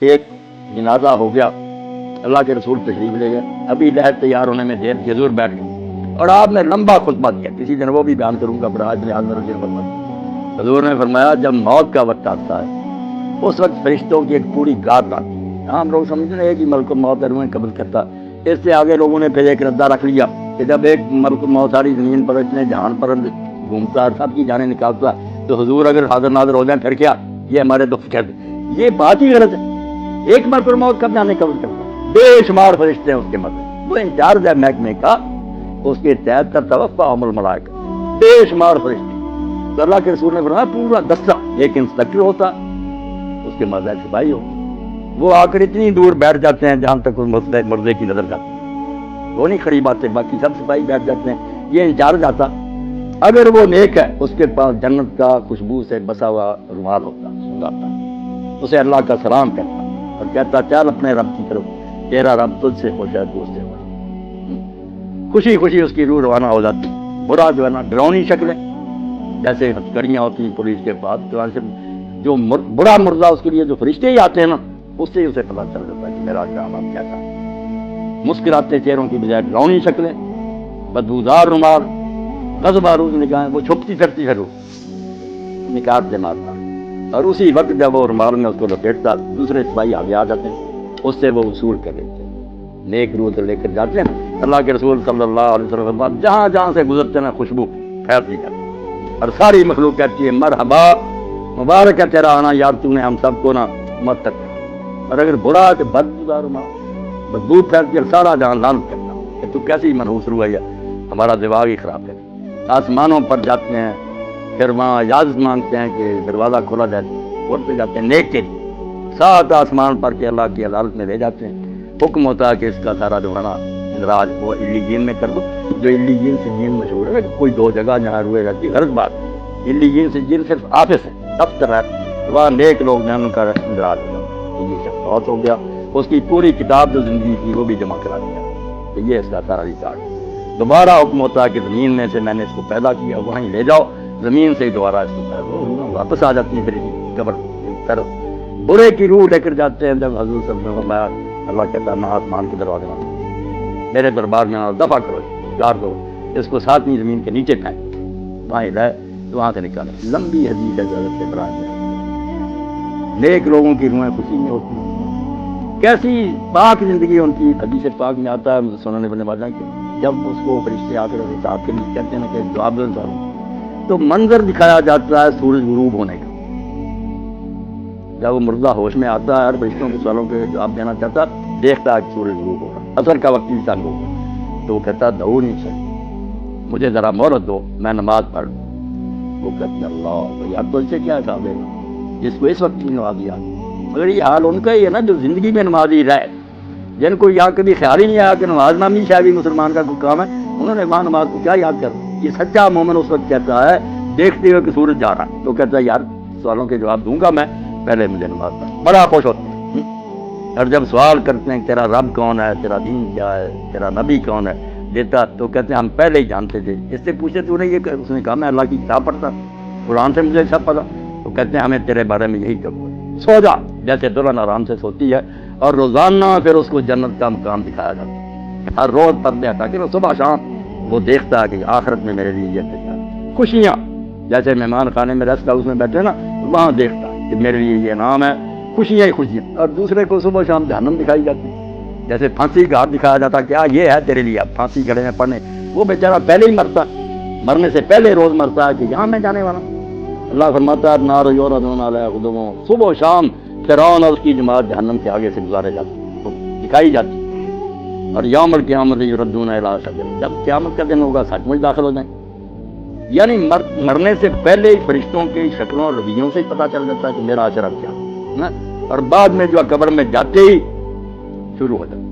ایک جنازہ ہو گیا، اللہ کے رسول تشریف لے گئے، ابھی لحد تیار ہونے میں دیر حضور بیٹھ گئے اور آپ نے لمبا خطبہ دیا، کسی دن وہ بھی بیان کروں گا، پر آج میں حاضر ہوں۔ حضور نے فرمایا جب موت کا وقت آتا ہے اس وقت فرشتوں کی ایک پوری گارڈ آتی ہے، عام لوگ سمجھتے ہیں کہ ملک موت روحیں قبض کرتا، اس سے آگے لوگوں نے پھر ایک ردہ رکھ لیا کہ جب ایک ملک موت ساری زمین پر اتنے جہان پر گھومتا ہے، سب کی جانیں نکالتا ہے، تو حضور اگر حاضر ناظر ہو جائیں پھر کیا، یہ ہمارے دکھ کہہ دیں، یہ بات ہی غلط ہے۔ ایک ملک موت کب جانے قبض کرتا، بے شمار فرشتے ہیں اس کے مدد، وہ انچارج ہے محکمے کا، اس کے تحت توفا عمل ملائکہ، بے شمار فرشتے۔ تو اللہ کے رسول نے فرمایا پورا دستہ، ایک انسپیکٹر ہوتا اس کے مزید سپاہی ہو، وہ آ کر اتنی دور بیٹھ جاتے ہیں جہاں تک اس مردے کی نظر جاتی ہے، وہ نہیں کھڑی باتیں، باقی سب سپاہی بیٹھ جاتے ہیں، یہ انچارج آتا، اگر وہ نیک ہے اس کے پاس جنت کا خوشبو سے بسا ہوا رومال ہوتا، اسے اللہ کا سلام کرتا اور کہتا چل اپنے رب کی طرف، تیرا رب تجھ سے خوش ہے، تو اس سے خوش۔ خوشی خوشی اس کی روح روانہ ہو جاتی۔ برا جو ہے نا ڈراؤنی شکلیں جیسے ہتھکڑیاں ہوتی ہیں پولیس کے پاس، جو برا مردہ اس کے لیے جو فرشتے ہی آتے ہیں نا، اس سے اسے پتہ چل جاتا ہے کہ میرا کام اب کیا تھا۔ مسکراتے چہروں کی بجائے ڈراؤنی شکلیں، بدبودار رومال، غضب آلود نگاہیں، وہ چھپتی پھرتی ہے روح، نکات سے مارتا، اور اسی وقت جب وہ رومال میں اس کو لپیٹتا دوسرے سپاہی آگے آ جاتے ہیں، اس سے وہ وصول کر لیتے ہیں، نیک روح سے لے کر جاتے ہیں۔ اللہ کے رسول صلی اللہ علیہ وسلم جہاں جہاں سے گزرتے ہیں خوشبو پھیلتی جاتی ہے، اور ساری مخلوق کہتی ہے مرحبا، مبارک ہے تیرا آنا یار، تو نے ہم سب کو نا مت تک۔ اور اگر برا ہے کہ بدبودار رومال، بدبو پھیلتی ہے، سارا جہاں لعنت کرتا کہ تو کیسی منحوس روح ہے، ہمارا دماغ ہی خراب ہے۔ آسمانوں پر جاتے ہیں، پھر وہاں اجازت مانگتے ہیں کہ دروازہ کھولا جائے، پہ جاتے ہیں نیک کے لیے، سات آسمان پر کے اللہ کی عدالت میں لے جاتے ہیں، حکم ہوتا ہے کہ اس کا سارا جو ہے نا اندراج وہ علیین میں کر دو، جو علیین سے جین مشہور ہے، کوئی دو جگہ جہاں روئے رہتی، غلط بات، علیین سے جین صرف آفس ہے، دفتر ہے، وہاں نیک لوگ ہیں ان کا اندراج ہو جاتا، یہ شخص بہت ہو گیا، اس کی پوری کتاب جو زندگی کی وہ بھی جمع کرا دیا، تو یہ اس کا سارا ریکارڈ۔ دوبارہ حکم ہوتا ہے کہ زمین میں سے میں نے اس کو پیدا کیا، وہیں لے جاؤ، زمین سے ہی دوبارہ اس کو پیدا واپس آ جاتی ہے، پھر قبر پر برے کی روح لے کر جاتے ہیں۔ جب حضور صلی اللہ علیہ وسلم اللہ کہتا ہے نہ آسمان کے دروازے میں میرے دربار میں دفع کرو، گار دو، اس کو ساتویں زمین کے نیچے پھینک، وہاں لائے تو وہاں سے نکالے۔ لمبی حدیث ہے حضرت ابراہیم، نیک لوگوں کی روحیں خوشی میں ہوتی ہیں، کیسی پاک زندگی ان کی۔ حدیث پاک میں آتا ہے سنن ابن ماجہ کہ جب اس کو فرشتے آ کر کے کہتے ہیں کہ جواب دو تو منظر دکھایا جاتا ہے سورج غروب ہونے کا۔ جب وہ مردہ ہوش میں آتا ہے اور فرشتوں کے سوالوں کے جواب دینا چاہتا ہے، دیکھتا ہے کہ سورج غروب ہو رہا، عصر کا وقت بھی تنگ ہوگا، تو وہ کہتا ہے دعو نہیں چاہیے، مجھے ذرا مہلت دو، میں نماز پڑھ لوں۔ وہ کہتے ہیں اللہ یار تو اس سے کیا حساب ہے جس کو اس وقت کی نماز یاد، مگر یہ حال ان کا ہی ہے نا جو زندگی میں نمازی رہے، جن کو یہاں کبھی خیال ہی نہیں آیا کہ نماز نامی شاید بھی مسلمان کا کوئی کام ہے، انہوں نے وہاں نماز کو کیا یاد کر۔ یہ سچا مومن اس وقت کہتا ہے دیکھتے ہوئے کہ سورج جا رہا ہے، تو کہتا ہے یار سوالوں کے جواب دوں گا میں، پہلے مجھے نماز پڑھ، بڑا خوش ہوتا ہے۔ اور جب سوال کرتے ہیں تیرا رب کون ہے، تیرا دین کیا ہے، تیرا نبی کون ہے، دیتا تو کہتے ہیں ہم پہلے ہی جانتے تھے، اس سے پوچھے تو نے یہ کہ اس نے کہا میں اللہ کی کتاب پڑھتا، قرآن سے مجھے سب پتا، تو کہتے ہیں ہمیں تیرے بارے میں یہی کرو، سو جا، جیسے دلہن آرام سے سوتی ہے، اور روزانہ پھر اس کو جنت کا مقام دکھایا جاتا ہے، ہر روز پردے ہٹا کے صبح شام وہ دیکھتا ہے کہ آخرت میں میرے لیے یہ تیار خوشیاں، جیسے مہمان خانے میں ریسٹ ہاؤس میں بیٹھے نا، وہاں دیکھتا ہے کہ میرے لیے یہ انعام ہے، خوشیاں ہی خوشیاں۔ اور دوسرے کو صبح شام جہنم دکھائی جاتی ہے، جیسے پھانسی کا ہاتھ دکھایا جاتا کیا یہ ہے تیرے لیے، اب پھانسی گھڑے میں پڑنے، وہ بیچارہ پہلے ہی مرتا، مرنے سے پہلے روز مرتا ہے کہ یہاں میں جانے والا ہوں۔ اللہ فرماتا ہے نار یعرضون علیہا غدوا، صبح و شام فرعون اور اس کی جماعت جہنم کے آگے سے گزارے جاتے دکھائی جاتی، اور یوم القیامت یردون الی اشد، جب قیامت کا دن ہوگا سچ مچ داخل ہو جائیں۔ یعنی مرنے سے پہلے ہی فرشتوں کی شکلوں اور رویوں سے پتہ چل جاتا ہے کہ میرا اشرف کیا ہے، اور بعد میں جو قبر میں جاتے ہی شروع ہو جاتا ہے۔